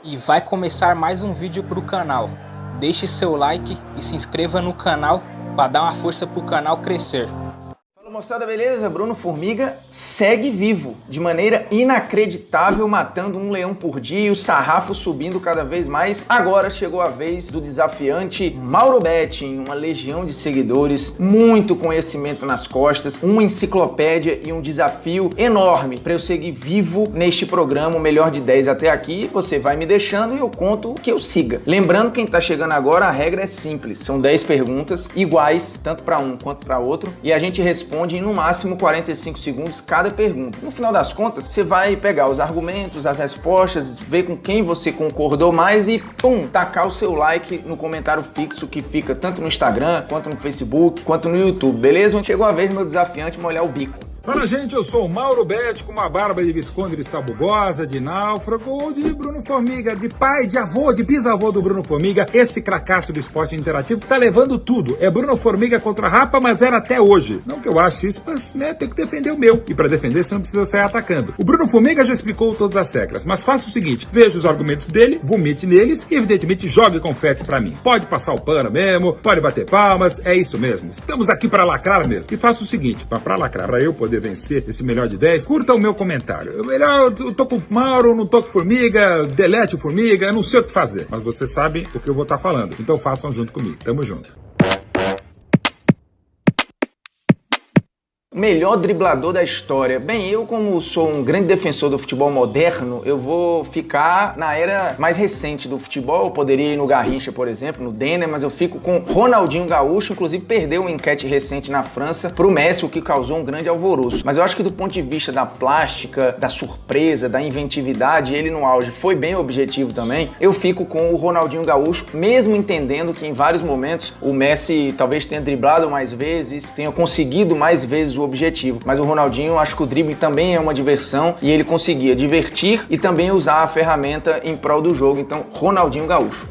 E vai começar mais um vídeo pro canal. Deixe seu like e se inscreva no canal para dar uma força pro canal crescer. Fala moçada, beleza? Bruno Formiga segue vivo, de maneira inacreditável, matando um leão por dia e o sarrafo subindo cada vez mais. Agora chegou a vez do desafiante Mauro Betting, uma legião de seguidores, muito conhecimento nas costas, uma enciclopédia e um desafio enorme para eu seguir vivo neste programa, o melhor de 10 até aqui. Você vai me deixando e eu conto o que eu siga. Lembrando, quem tá chegando agora, a regra é simples, são 10 perguntas iguais, tanto para um quanto para outro, e a gente responde em no máximo 45 segundos cada pergunta. No final das contas, você vai pegar os argumentos, as respostas, ver com quem você concordou mais e, pum, tacar o seu like no comentário fixo que fica tanto no Instagram, quanto no Facebook, quanto no YouTube, beleza? Chegou a vez do meu desafiante molhar o bico. Fala, gente, eu sou o Mauro Betting, com uma barba de visconde de sabugosa, de náufrago, ou de Bruno Formiga, de pai, de avô, de bisavô do Bruno Formiga, esse cracaço do esporte interativo que tá levando tudo. É Bruno Formiga contra Rapa, mas era até hoje. Não que eu ache isso, mas tem que defender o meu. E pra defender, você não precisa sair atacando. O Bruno Formiga já explicou todas as regras, mas faça o seguinte, veja os argumentos dele, vomite neles e, evidentemente, jogue confetes pra mim. Pode passar o pano mesmo, pode bater palmas, é isso mesmo. Estamos aqui pra lacrar mesmo. E faça o seguinte, pra lacrar, pra eu poder vencer esse melhor de 10, curta o meu comentário. Eu tô com o Mauro, não tô com Formiga, delete o Formiga, eu não sei o que fazer. Mas você sabe o que eu vou estar falando. Então façam junto comigo. Tamo junto. Melhor driblador da história. Bem, eu como sou um grande defensor do futebol moderno, eu vou ficar na era mais recente do futebol. Eu poderia ir no Garrincha, por exemplo, no Denner, mas eu fico com Ronaldinho Gaúcho. Inclusive perdeu uma enquete recente na França pro Messi, o que causou um grande alvoroço. Mas eu acho que do ponto de vista da plástica, da surpresa, da inventividade, ele no auge foi bem objetivo também. Eu fico com o Ronaldinho Gaúcho, mesmo entendendo que em vários momentos o Messi talvez tenha driblado mais vezes, tenha conseguido mais vezes o objetivo, mas o Ronaldinho, acho que o drible também é uma diversão e ele conseguia divertir e também usar a ferramenta em prol do jogo. Então, Ronaldinho Gaúcho.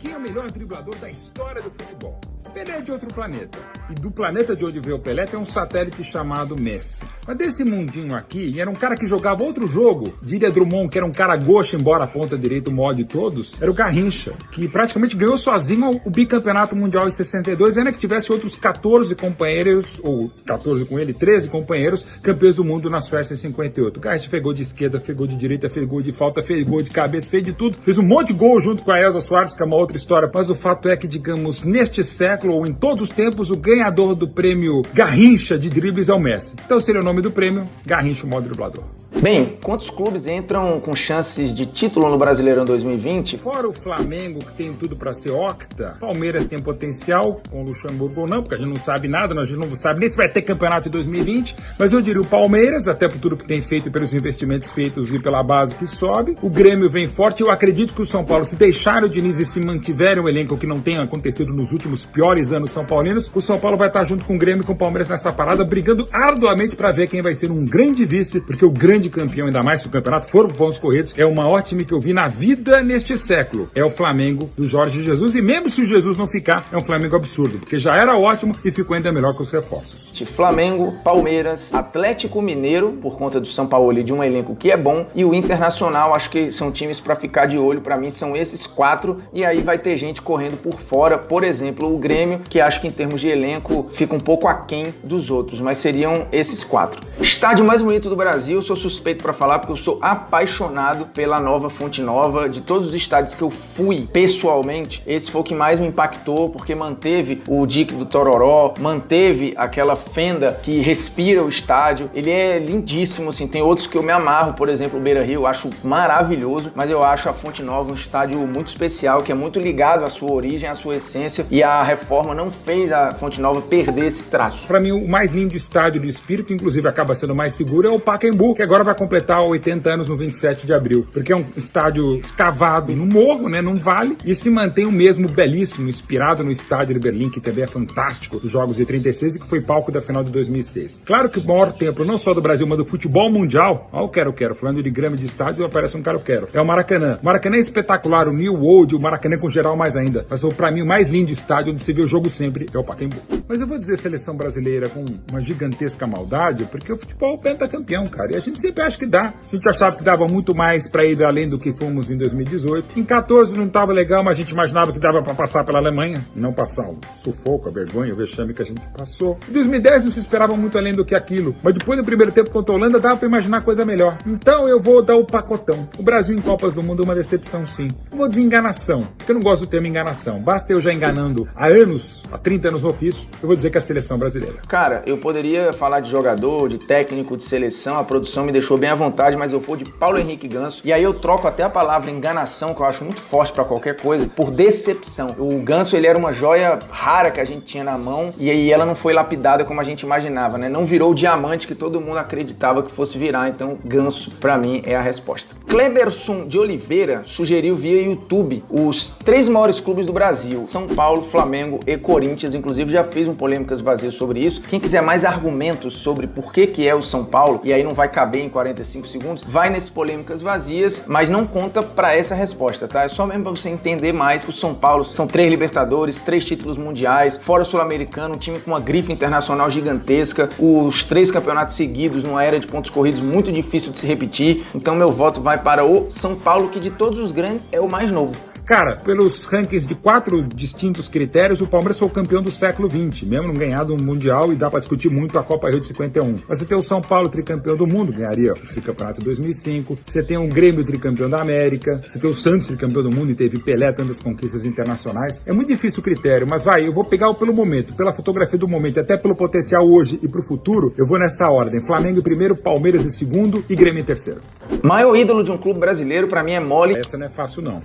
Quem é o melhor driblador da história do futebol? Pelé é de outro planeta. E do planeta de onde veio o Pelé tem um satélite chamado Messi. Mas desse mundinho aqui, era um cara que jogava outro jogo. Diria Drummond, que era um cara gauche, embora a ponta direita o maior de todos, era o Garrincha, que praticamente ganhou sozinho o bicampeonato mundial em 62, ainda que tivesse outros 14 companheiros, ou 14 com ele, 13 companheiros, campeões do mundo nas festas em 58. O Garrincha fez gol de esquerda, fez gol de direita, fez gol de falta, fez gol de cabeça, fez de tudo. Fez um monte de gol junto com a Elza Soares, que é uma outra história. Mas o fato é que, digamos, neste século, ou em todos os tempos, o ganhador do prêmio Garrincha de dribles é o Messi. Então seria o nome do prêmio, Garrincha, o maior driblador. Bem, quantos clubes entram com chances de título no Brasileirão 2020? Fora o Flamengo, que tem tudo para ser octa, Palmeiras tem potencial, com o Luxemburgo ou não, porque a gente não sabe nada, a gente não sabe nem se vai ter campeonato em 2020, mas eu diria o Palmeiras, até por tudo que tem feito, pelos investimentos feitos e pela base que sobe. O Grêmio vem forte, eu acredito que o São Paulo, se deixar o Diniz e se mantiver um elenco que não tenha acontecido nos últimos piores anos são paulinos, o São Paulo vai estar junto com o Grêmio e com o Palmeiras nessa parada, brigando arduamente para ver quem vai ser um grande vice, porque o grande campeão, ainda mais se o campeonato for por pontos corridos, é o maior time que eu vi na vida neste século. É o Flamengo do Jorge Jesus, e mesmo se o Jesus não ficar, é um Flamengo absurdo, porque já era ótimo e ficou ainda melhor com os reforços. Flamengo, Palmeiras, Atlético Mineiro, por conta do São Paulo e de um elenco que é bom, e o Internacional, acho que são times para ficar de olho. Para mim são esses 4, e aí vai ter gente correndo por fora, por exemplo, o Grêmio, que acho que em termos de elenco fica um pouco aquém dos outros, mas seriam esses 4. Estádio mais bonito do Brasil, sou suspeito para falar porque eu sou apaixonado pela nova Fonte Nova. De todos os estádios que eu fui pessoalmente, esse foi o que mais me impactou, porque manteve o dique do Tororó, manteve aquela fenda que respira o estádio. Ele é lindíssimo, assim. Tem outros que eu me amarro, por exemplo, o Beira-Rio, eu acho maravilhoso, mas eu acho a Fonte Nova um estádio muito especial, que é muito ligado à sua origem, à sua essência, e a reforma não fez a Fonte Nova perder esse traço. Para mim, o mais lindo estádio do espírito, inclusive acaba sendo mais seguro, é o Pacaembu, que agora vai completar 80 anos no 27 de abril, porque é um estádio escavado no morro, né, num vale, e se mantém o mesmo belíssimo, inspirado no estádio de Berlim, que também é fantástico, dos Jogos de 36, e que foi palco da final de 2006. Claro que o maior templo, não só do Brasil, mas do futebol mundial, olha o quero-quero, falando de grama de estádio, aparece um quero-quero. É o Maracanã. O Maracanã é espetacular, o New World, o Maracanã com geral mais ainda. Mas pra mim o mais lindo estádio onde se vê o jogo sempre é o Pacaembu. Mas eu vou dizer seleção brasileira com uma gigantesca maldade, porque o futebol é pentacampeão, cara. E a gente sempre acha que dá. A gente achava que dava muito mais pra ir além do que fomos em 2018. Em 14 não tava legal, mas a gente imaginava que dava pra passar pela Alemanha. Não passar o sufoco, a vergonha, o vexame que a gente passou. Em 2010 não se esperava muito além do que aquilo. Mas depois do primeiro tempo contra a Holanda dava pra imaginar coisa melhor. Então eu vou dar o pacotão. O Brasil em Copas do Mundo é uma decepção, sim. Eu vou dizer enganação, porque eu não gosto do termo enganação. Basta eu já enganando há anos, há 30 anos no ofício, eu vou dizer que é a seleção brasileira. Cara, eu poderia falar de jogador, de técnico, de seleção, a produção me deixou bem à vontade, mas eu vou de Paulo Henrique Ganso. E aí eu troco até a palavra enganação, que eu acho muito forte pra qualquer coisa, por decepção. O Ganso, ele era uma joia rara que a gente tinha na mão, e aí ela não foi lapidada como a gente imaginava, né? Não virou o diamante que todo mundo acreditava que fosse virar, então Ganso, pra mim, é a resposta. Cleberson de Oliveira sugeriu via YouTube os 3 maiores clubes do Brasil: São Paulo, Flamengo e Corinthians. Inclusive já fiz um Polêmicas Vazias sobre isso. Quem quiser mais argumentos sobre por que é o São Paulo, e aí não vai caber em 45 segundos, vai nesse Polêmicas Vazias, mas não conta pra essa resposta, tá? É só mesmo pra você entender mais que o São Paulo são 3 Libertadores, 3 títulos mundiais, fora o Sul-Americano, um time com uma grife internacional gigantesca, os 3 campeonatos seguidos numa era de pontos corridos muito difícil de se repetir. Então meu voto vai para o São Paulo, que de todos os grandes é o mais novo. Cara, pelos rankings de 4 distintos critérios, o Palmeiras foi o campeão do século XX, mesmo não ganhado um Mundial, e dá pra discutir muito a Copa Rio de 51. Mas você tem o São Paulo tricampeão do mundo, ganharia o tricampeonato 2005, você tem o Grêmio tricampeão da América, você tem o Santos tricampeão do mundo e teve Pelé, tantas conquistas internacionais. É muito difícil o critério, mas eu vou pegar pelo momento, pela fotografia do momento, até pelo potencial hoje e pro futuro, eu vou nessa ordem: Flamengo em primeiro, Palmeiras em segundo e Grêmio em terceiro. Maior ídolo de um clube brasileiro, pra mim, é mole. Essa não é fácil, não.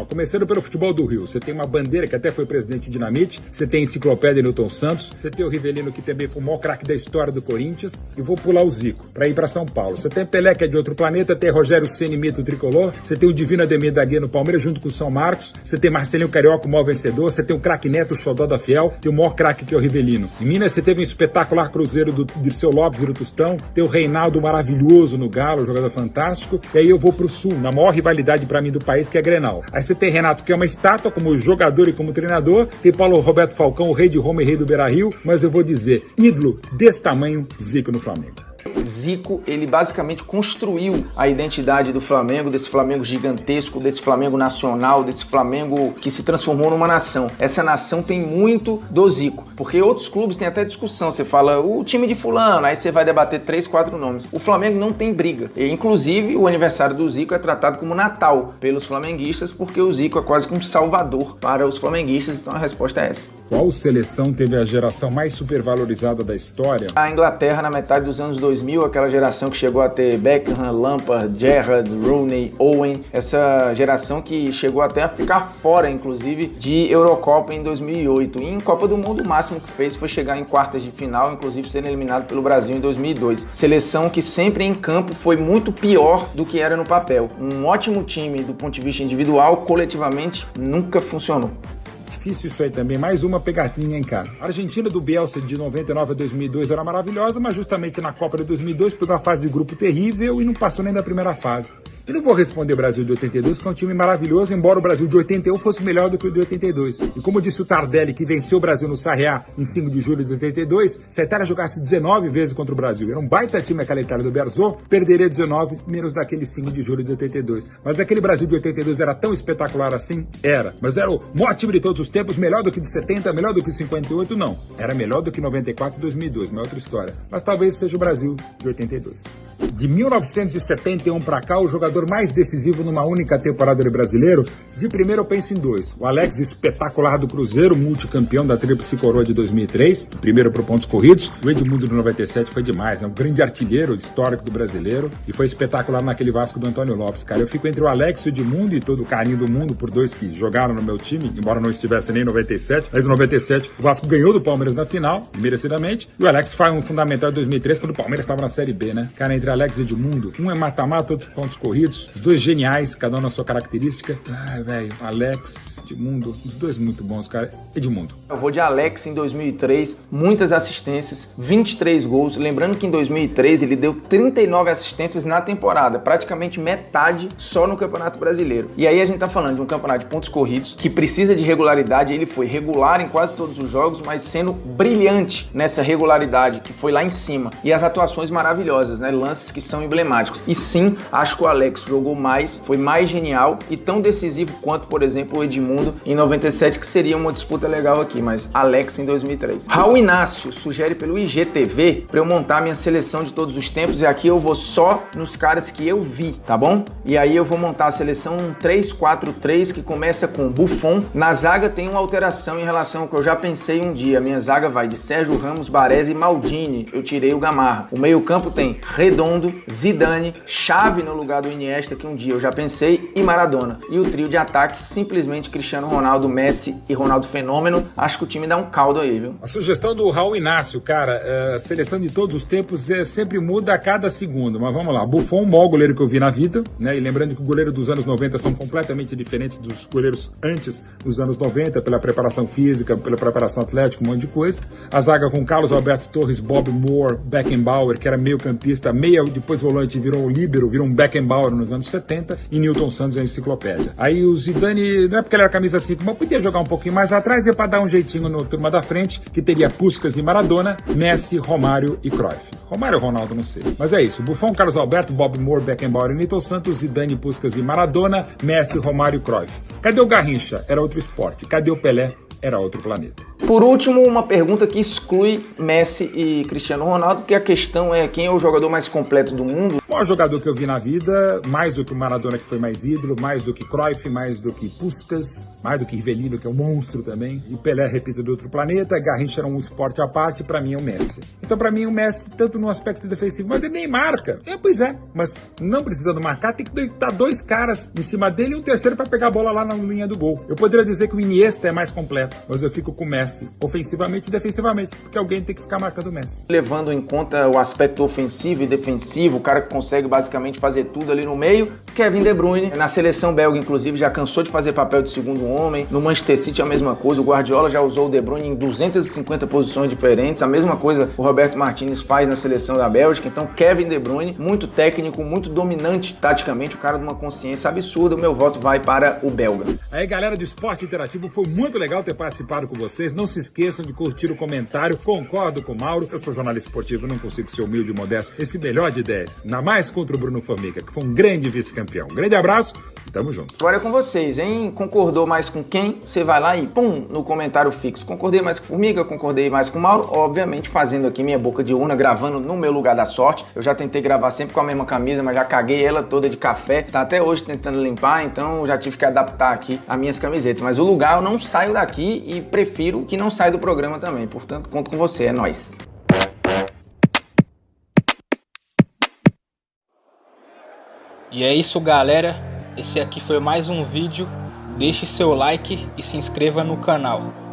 Começando pelo futebol do Rio, você tem uma bandeira que até foi presidente Dinamite, você tem a enciclopédia Newton Santos, você tem o Rivelino, que também foi o maior craque da história do Corinthians, e vou pular o Zico pra ir pra São Paulo. Você tem Pelé, que é de outro planeta, tem Rogério Ceni, mito tricolor, você tem o Divino Ademir da Guia no Palmeiras junto com o São Marcos, você tem Marcelinho Carioca, o maior vencedor, você tem o craque Neto, o xodó da Fiel, tem o maior craque, que é o Rivelino. Em Minas você teve um espetacular Cruzeiro do Dirceu Lopes e do Tostão, tem o Reinaldo maravilhoso no Galo, jogador fantástico, e aí eu vou pro Sul, na maior rivalidade pra mim do país, que é Grenal. Aí você tem Renato, que é uma estátua como jogador e como treinador, tem Paulo Roberto Falcão, o rei de Roma e rei do Beira-Rio, mas eu vou dizer, ídolo desse tamanho, Zico no Flamengo. Zico, ele basicamente construiu a identidade do Flamengo, desse Flamengo gigantesco, desse Flamengo nacional, desse Flamengo que se transformou numa nação. Essa nação tem muito do Zico, porque outros clubes têm até discussão, você fala o time de fulano, aí você vai debater 3, 4 nomes. O Flamengo não tem briga, e, inclusive o aniversário do Zico é tratado como Natal pelos flamenguistas, porque o Zico é quase que um salvador para os flamenguistas, então a resposta é essa. Qual seleção teve a geração mais supervalorizada da história? A Inglaterra, na metade dos anos 2000, aquela geração que chegou a ter Beckham, Lampard, Gerrard, Rooney, Owen, essa geração que chegou até a ficar fora, inclusive, de Eurocopa em 2008. E em Copa do Mundo, o máximo que fez foi chegar em quartas de final, inclusive sendo eliminado pelo Brasil em 2002. Seleção que sempre em campo foi muito pior do que era no papel. Um ótimo time do ponto de vista individual, coletivamente, nunca funcionou. Difícil isso aí também, mais uma pegadinha, hein, cara. A Argentina do Bielsa de 99 a 2002 era maravilhosa, mas justamente na Copa de 2002 pegou uma fase de grupo terrível e não passou nem da primeira fase. E não vou responder o Brasil de 82, que é um time maravilhoso, embora o Brasil de 81 fosse melhor do que o de 82. E como disse o Tardelli, que venceu o Brasil no Sarriá em 5 de julho de 82, se a Itália jogasse 19 vezes contra o Brasil, era um baita time aquela Itália do Berzot, perderia 19 menos daquele 5 de julho de 82. Mas aquele Brasil de 82 era tão espetacular assim? Era. Mas era o maior time de todos os tempos, melhor do que de 70, melhor do que 58? Não. Era melhor do que 94 e 2002, uma outra história. Mas talvez seja o Brasil de 82. De 1971 pra cá, o jogador mais decisivo numa única temporada de brasileiro, de primeiro eu penso em 2. O Alex, espetacular do Cruzeiro, multicampeão da Tríplice Coroa de 2003, o primeiro por pontos corridos. O Edmundo de 97 foi demais, é um grande artilheiro histórico do brasileiro e foi espetacular naquele Vasco do Antônio Lopes, cara. Eu fico entre o Alex e o Edmundo, e todo o carinho do mundo por 2 que jogaram no meu time, embora não estivesse nem em 97, mas em 97 o Vasco ganhou do Palmeiras na final, merecidamente, e o Alex foi um fundamental em 2003, quando o Palmeiras estava na Série B, né? Cara, entre Alex e Edmundo, um é mata-mata, outro pontos corridos, os 2 geniais, cada um na sua característica. Ai, velho, Alex Edmundo, os dois muito bons, cara. Edmundo. Eu vou de Alex em 2003, muitas assistências, 23 gols. Lembrando que em 2003 ele deu 39 assistências na temporada, praticamente metade só no Campeonato Brasileiro. E aí a gente tá falando de um campeonato de pontos corridos que precisa de regularidade. Ele foi regular em quase todos os jogos, mas sendo brilhante nessa regularidade que foi lá em cima. E as atuações maravilhosas, né? Lances que são emblemáticos. E sim, acho que o Alex jogou mais, foi mais genial e tão decisivo quanto, por exemplo, o Edmundo em 97, que seria uma disputa legal aqui, mas Alex em 2003. Raul Inácio sugere pelo IGTV para eu montar minha seleção de todos os tempos e aqui eu vou só nos caras que eu vi, tá bom? E aí eu vou montar a seleção 3-4-3 que começa com Buffon. Na zaga tem uma alteração em relação ao que eu já pensei um dia. A minha zaga vai de Sérgio Ramos, Baresi e Maldini. Eu tirei o Gamarra. O meio campo tem Redondo, Zidane, Xavi no lugar do Iniesta, que um dia eu já pensei, e Maradona. E o trio de ataque, simplesmente Cristiano Ronaldo, Messi e Ronaldo Fenômeno. Acho que o time dá um caldo aí, viu? A sugestão do Raul Inácio, cara, seleção de todos os tempos sempre muda a cada segundo, mas vamos lá. Buffon, o maior goleiro que eu vi na vida, né? E lembrando que o goleiro dos anos 90 são completamente diferentes dos goleiros antes dos anos 90, pela preparação física, pela preparação atlética, um monte de coisa. A zaga com Carlos Alberto Torres, Bob Moore, Beckenbauer, que era meio campista, meia, depois volante, virou líbero, virou um Beckenbauer nos anos 70, e Newton Santos é a enciclopédia. Aí o Zidane, não é porque ele era camisa 5, mas podia jogar um pouquinho mais atrás, e para dar um jeitinho no turma da frente, que teria Puskás e Maradona, Messi, Romário e Cruyff. Romário ou Ronaldo, não sei. Mas é isso. Buffon, Carlos Alberto, Bob Moore, Beckenbauer e Newton Santos, Zidane, Puskás e Maradona, Messi, Romário e Cruyff. Cadê o Garrincha? Era outro esporte. Cadê o Pelé? Era outro planeta. Por último, uma pergunta que exclui Messi e Cristiano Ronaldo, porque a questão é quem é o jogador mais completo do mundo. O maior jogador que eu vi na vida, mais do que o Maradona, que foi mais ídolo, mais do que Cruyff, mais do que Puskás, mais do que Rivelino, que é um monstro também, e Pelé, repito, do outro planeta. Garrincha era um esporte à parte, pra mim é o Messi. Então pra mim o Messi, tanto no aspecto defensivo, mas ele nem marca. Pois é, mas não precisando marcar, tem que estar dois caras em cima dele e um terceiro pra pegar a bola lá na linha do gol. Eu poderia dizer que o Iniesta é mais completo, mas eu fico com o Messi, ofensivamente e defensivamente, porque alguém tem que ficar marcando o Messi. Levando em conta o aspecto ofensivo e defensivo, o cara que consegue basicamente fazer tudo ali no meio, Kevin De Bruyne. Na seleção belga, inclusive, já cansou de fazer papel de segundo homem. No Manchester City a mesma coisa, o Guardiola já usou o De Bruyne em 250 posições diferentes. A mesma coisa o Roberto Martínez faz na seleção da Bélgica. Então Kevin De Bruyne, muito técnico, muito dominante taticamente, o cara de uma consciência absurda. O meu voto vai para o belga. Aí galera do Esporte Interativo, foi muito legal ter participado com vocês. Não se esqueçam de curtir o comentário. Concordo com o Mauro, eu sou jornalista esportivo, não consigo ser humilde e modesto. Esse melhor de 10, ainda mais contra o Bruno Formiga, que foi um grande vice-campeão. Um grande abraço e tamo junto. Agora é com vocês, hein? Concordou mais com quem? Você vai lá e pum, no comentário fixo. Concordei mais com Formiga, concordei mais com o Mauro. Obviamente fazendo aqui minha boca de urna, gravando no meu lugar da sorte. Eu já tentei gravar sempre com a mesma camisa, mas já caguei ela toda de café. Tá até hoje tentando limpar, então já tive que adaptar aqui as minhas camisetas. Mas o lugar eu não saio daqui e prefiro que não saia do programa também. Portanto, conto com você, é nóis. E é isso, galera. Esse aqui foi mais um vídeo. Deixe seu like e se inscreva no canal.